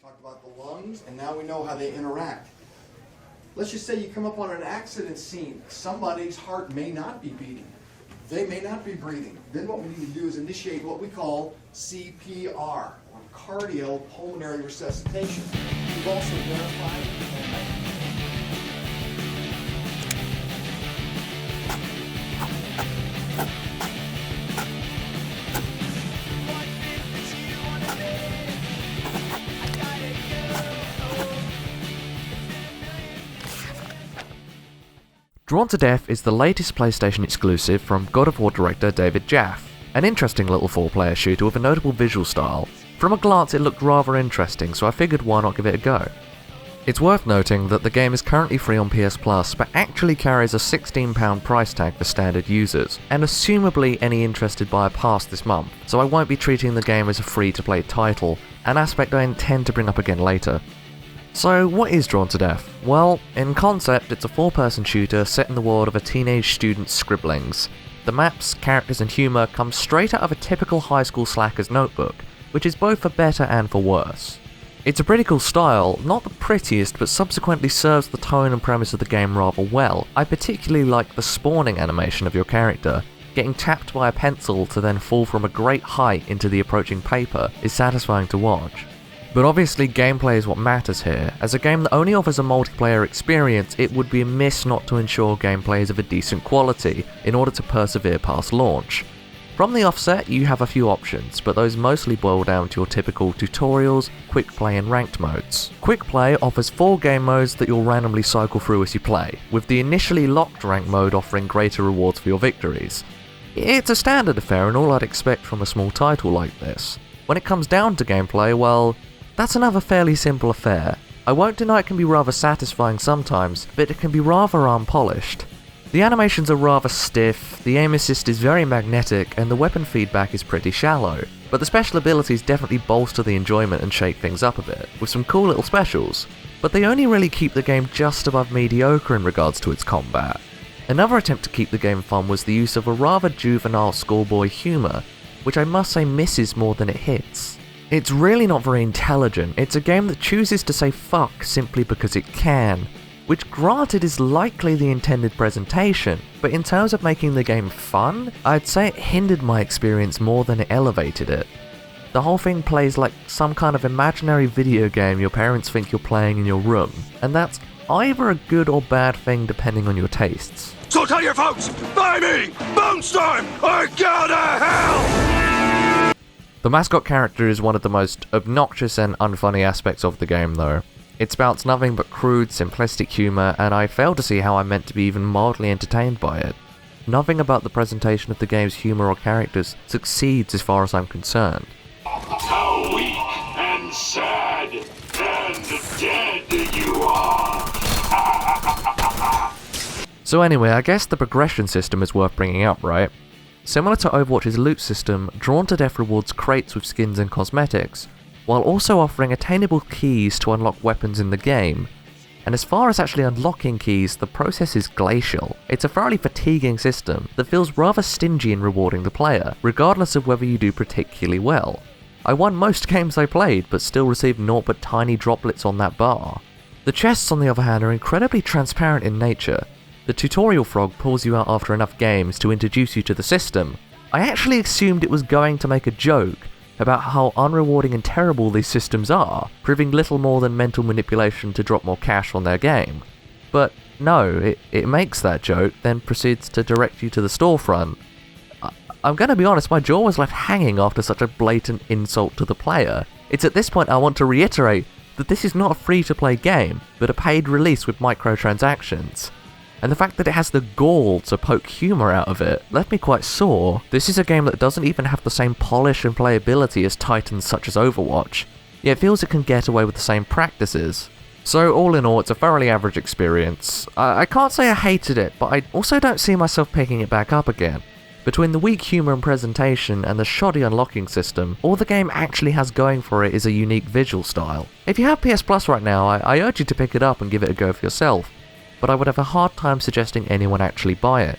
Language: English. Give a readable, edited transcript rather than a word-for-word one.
Talked about the lungs, and now we know how they interact. Let's just say you come up on an accident scene. Somebody's heart may not be beating. They may not be breathing. Then what we need to do is initiate what we call CPR, or cardiopulmonary resuscitation. We've also verified. Drawn to Death is the latest PlayStation exclusive from God of War director David Jaffe, an interesting little 4-player shooter with a notable visual style. From a glance it looked rather interesting, so I figured why not give it a go. It's worth noting that the game is currently free on PS Plus, but actually carries a £16 price tag for standard users, and assumably any interested buyer passed this month, so I won't be treating the game as a free-to-play title, an aspect I intend to bring up again later. So what is Drawn to Death? Well, in concept it's a 4-person shooter set in the world of a teenage student's scribblings. The maps, characters and humour come straight out of a typical high school slacker's notebook, which is both for better and for worse. It's a pretty cool style, not the prettiest, but subsequently serves the tone and premise of the game rather well. I particularly like the spawning animation of your character. Getting tapped by a pencil to then fall from a great height into the approaching paper is satisfying to watch. But obviously gameplay is what matters here. As a game that only offers a multiplayer experience, it would be amiss not to ensure gameplay is of a decent quality in order to persevere past launch. From the offset, you have a few options, but those mostly boil down to your typical tutorials, quick play and ranked modes. Quick play offers 4 game modes that you'll randomly cycle through as you play, with the initially locked rank mode offering greater rewards for your victories. It's a standard affair and all I'd expect from a small title like this. When it comes down to gameplay, well, that's another fairly simple affair. I won't deny it can be rather satisfying sometimes, but it can be rather unpolished. The animations are rather stiff, the aim assist is very magnetic, and the weapon feedback is pretty shallow. But the special abilities definitely bolster the enjoyment and shake things up a bit, with some cool little specials. But they only really keep the game just above mediocre in regards to its combat. Another attempt to keep the game fun was the use of a rather juvenile schoolboy humour, which I must say misses more than it hits. It's really not very intelligent. It's a game that chooses to say fuck simply because it can, which granted is likely the intended presentation, but in terms of making the game fun, I'd say it hindered my experience more than it elevated it. The whole thing plays like some kind of imaginary video game your parents think you're playing in your room, and that's either a good or bad thing depending on your tastes. So tell your folks, buy me, Bonestorm, or go to hell! The mascot character is one of the most obnoxious and unfunny aspects of the game though. It spouts nothing but crude, simplistic humour, and I fail to see how I'm meant to be even mildly entertained by it. Nothing about the presentation of the game's humour or characters succeeds as far as I'm concerned. How weak and sad and dead you are! So anyway, I guess the progression system is worth bringing up, right? Similar to Overwatch's loot system, Drawn to Death rewards crates with skins and cosmetics, while also offering attainable keys to unlock weapons in the game. And as far as actually unlocking keys, the process is glacial. It's a fairly fatiguing system that feels rather stingy in rewarding the player, regardless of whether you do particularly well. I won most games I played, but still received naught but tiny droplets on that bar. The chests, on the other hand, are incredibly transparent in nature. The tutorial frog pulls you out after enough games to introduce you to the system. I actually assumed it was going to make a joke about how unrewarding and terrible these systems are, proving little more than mental manipulation to drop more cash on their game. But no, it makes that joke, then proceeds to direct you to the storefront. I'm gonna be honest, my jaw was left hanging after such a blatant insult to the player. It's at this point I want to reiterate that this is not a free-to-play game, but a paid release with microtransactions. And the fact that it has the gall to poke humour out of it left me quite sore. This is a game that doesn't even have the same polish and playability as titans such as Overwatch, yet feels it can get away with the same practices. So all in all, it's a thoroughly average experience. I can't say I hated it, but I also don't see myself picking it back up again. Between the weak humour and presentation and the shoddy unlocking system, all the game actually has going for it is a unique visual style. If you have PS Plus right now, I urge you to pick it up and give it a go for yourself, but I would have a hard time suggesting anyone actually buy it.